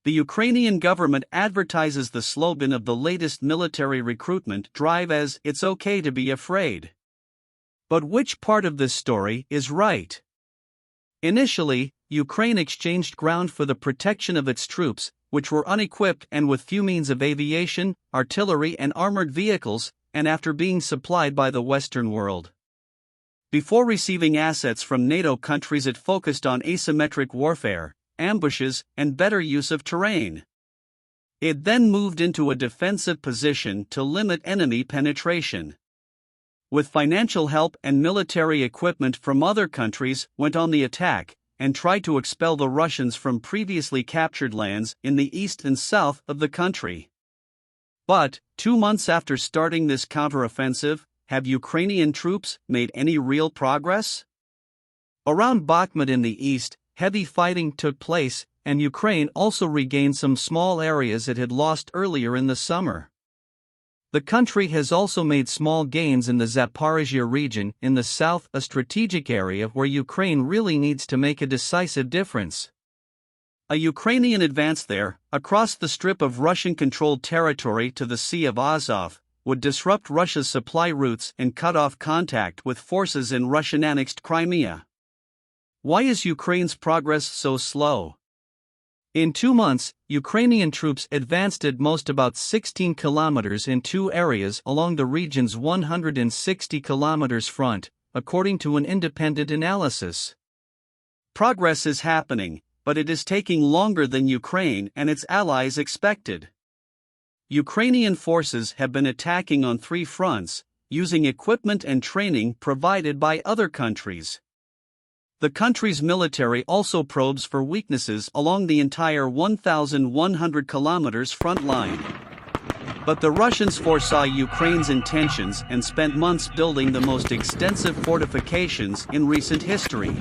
The Ukrainian government advertises the slogan of the latest military recruitment drive as "It's okay to be afraid." But which part of this story is right? Initially, Ukraine exchanged ground for the protection of its troops, which were unequipped and with few means of aviation, artillery, and armored vehicles, and after being supplied by the Western world. Before receiving assets from NATO countries, it focused on asymmetric warfare, ambushes, and better use of terrain. It then moved into a defensive position to limit enemy penetration. With financial help and military equipment from other countries, went on the attack, and tried to expel the Russians from previously captured lands in the east and south of the country. But, 2 months after starting this counteroffensive, have Ukrainian troops made any real progress? Around Bakhmut in the east, heavy fighting took place, and Ukraine also regained some small areas it had lost earlier in the summer. The country has also made small gains in the Zaporizhzhia region in the south, a strategic area where Ukraine really needs to make a decisive difference. A Ukrainian advance there, across the strip of Russian-controlled territory to the Sea of Azov, would disrupt Russia's supply routes and cut off contact with forces in Russian-annexed Crimea. Why is Ukraine's progress so slow? In 2 months, Ukrainian troops advanced at most about 16 kilometers in 2 areas along the region's 160 kilometers front, according to an independent analysis. Progress is happening, but it is taking longer than Ukraine and its allies expected. Ukrainian forces have been attacking on 3 fronts, using equipment and training provided by other countries. The country's military also probes for weaknesses along the entire 1,100 kilometers front line. But the Russians foresaw Ukraine's intentions and spent months building the most extensive fortifications in recent history.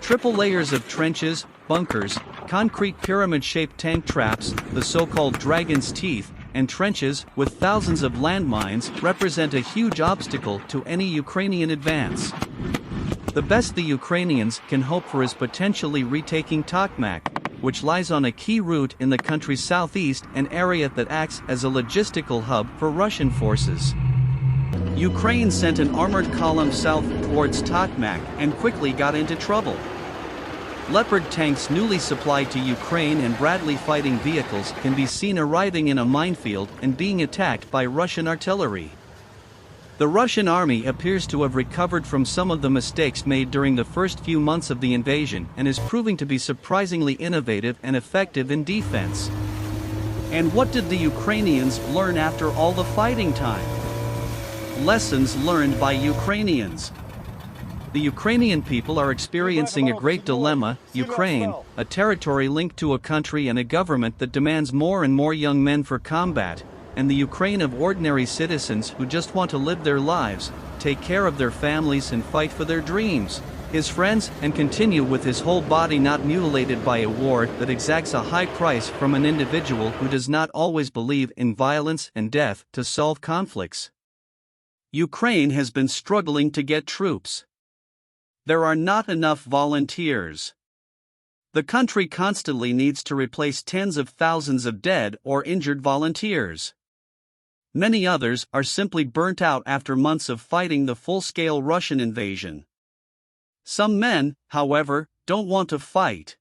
Triple layers of trenches, bunkers, concrete pyramid-shaped tank traps, the so-called dragon's teeth, and trenches with thousands of landmines represent a huge obstacle to any Ukrainian advance. The best the Ukrainians can hope for is potentially retaking Tokmak, which lies on a key route in the country's southeast, an area that acts as a logistical hub for Russian forces. Ukraine sent an armored column south towards Tokmak and quickly got into trouble. Leopard tanks newly supplied to Ukraine and Bradley fighting vehicles can be seen arriving in a minefield and being attacked by Russian artillery. The Russian army appears to have recovered from some of the mistakes made during the first few months of the invasion and is proving to be surprisingly innovative and effective in defense. And what did the Ukrainians learn after all the fighting time? Lessons learned by Ukrainians. The Ukrainian people are experiencing a great dilemma. Ukraine, a territory linked to a country and a government that demands more and more young men for combat, and the Ukraine of ordinary citizens who just want to live their lives, take care of their families and fight for their dreams, his friends, and continue with his whole body not mutilated by a war that exacts a high price from an individual who does not always believe in violence and death to solve conflicts. Ukraine has been struggling to get troops. There are not enough volunteers. The country constantly needs to replace tens of thousands of dead or injured volunteers. Many others are simply burnt out after months of fighting the full-scale Russian invasion. Some men, however, don't want to fight.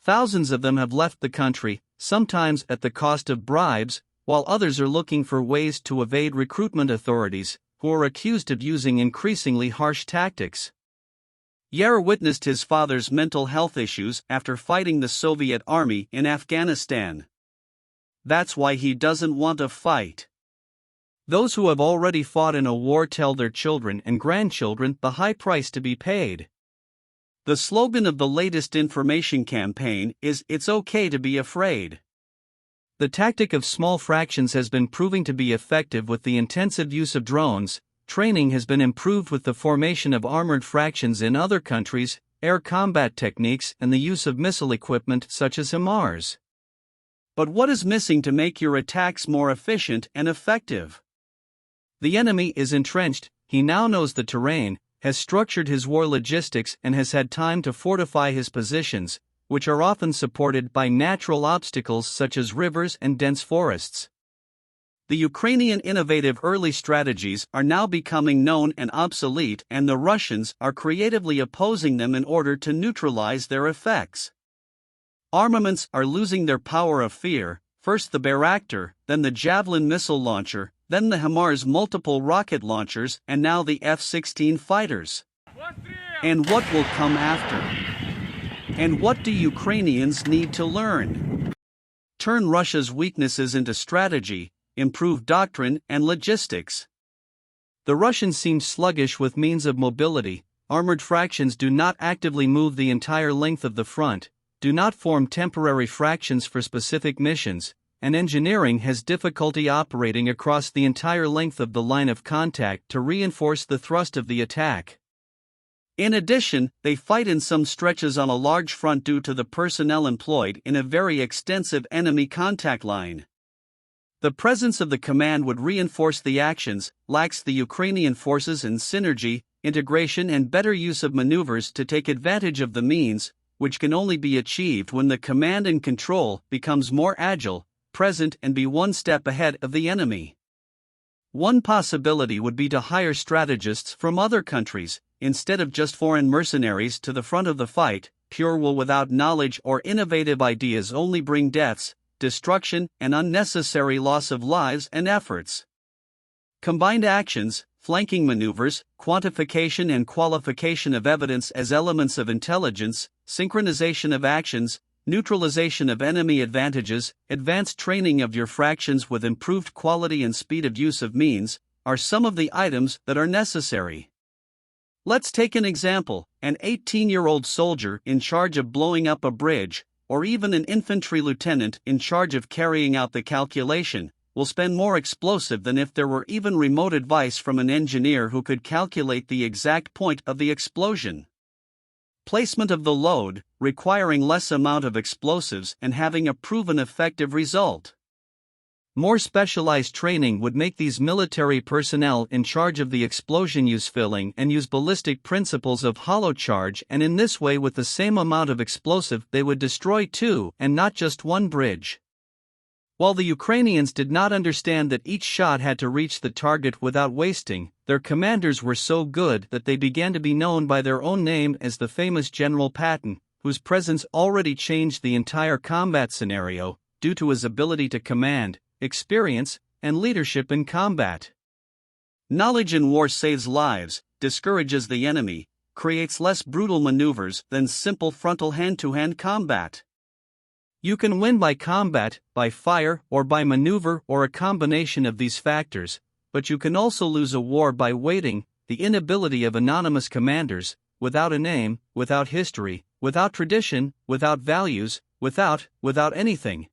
Thousands of them have left the country, sometimes at the cost of bribes, while others are looking for ways to evade recruitment authorities, who are accused of using increasingly harsh tactics. Yair witnessed his father's mental health issues after fighting the Soviet army in Afghanistan. That's why he doesn't want to fight. Those who have already fought in a war tell their children and grandchildren the high price to be paid. The slogan of the latest information campaign is "It's okay to be afraid." The tactic of small fractions has been proving to be effective with the intensive use of drones. Training has been improved with the formation of armored fractions in other countries, air combat techniques, and the use of missile equipment such as HIMARS. But what is missing to make your attacks more efficient and effective? The enemy is entrenched, he now knows the terrain, has structured his war logistics, and has had time to fortify his positions, which are often supported by natural obstacles such as rivers and dense forests. The Ukrainian innovative early strategies are now becoming known and obsolete, and the Russians are creatively opposing them in order to neutralize their effects. Armaments are losing their power of fear, first the Bayraktar, then the Javelin missile launcher, then the HIMARS multiple rocket launchers, and now the F-16 fighters. And what will come after? And what do Ukrainians need to learn? Turn Russia's weaknesses into strategy, improve doctrine and logistics. The Russians seem sluggish with means of mobility. Armored fractions do not actively move the entire length of the front, do not form temporary fractions for specific missions, and engineering has difficulty operating across the entire length of the line of contact to reinforce the thrust of the attack. In addition, they fight in some stretches on a large front due to the personnel employed in a very extensive enemy contact line. The presence of the command would reinforce the actions, lacks the Ukrainian forces in synergy, integration and better use of maneuvers to take advantage of the means, which can only be achieved when the command and control becomes more agile, present and be one step ahead of the enemy. One possibility would be to hire strategists from other countries, instead of just foreign mercenaries to the front of the fight. Pure will without knowledge or innovative ideas only bring deaths, destruction, and unnecessary loss of lives and efforts. Combined actions, flanking maneuvers, quantification and qualification of evidence as elements of intelligence, synchronization of actions, neutralization of enemy advantages, advanced training of your fractions with improved quality and speed of use of means, are some of the items that are necessary. Let's take an example: an 18-year-old soldier in charge of blowing up a bridge, or even an infantry lieutenant in charge of carrying out the calculation, will spend more explosive than if there were even remote advice from an engineer who could calculate the exact point of the explosion. Placement of the load, requiring less amount of explosives and having a proven effective result. More specialized training would make these military personnel in charge of the explosion use filling and use ballistic principles of hollow charge, and in this way with the same amount of explosive they would destroy two and not just one bridge. While the Ukrainians did not understand that each shot had to reach the target without wasting, their commanders were so good that they began to be known by their own name as the famous General Patton, whose presence already changed the entire combat scenario, due to his ability to command, experience, and leadership in combat. Knowledge in war saves lives, discourages the enemy, creates less brutal maneuvers than simple frontal hand-to-hand combat. You can win by combat, by fire, or by maneuver, or a combination of these factors, but you can also lose a war by waiting, the inability of anonymous commanders, without a name, without history, without tradition, without values, without anything.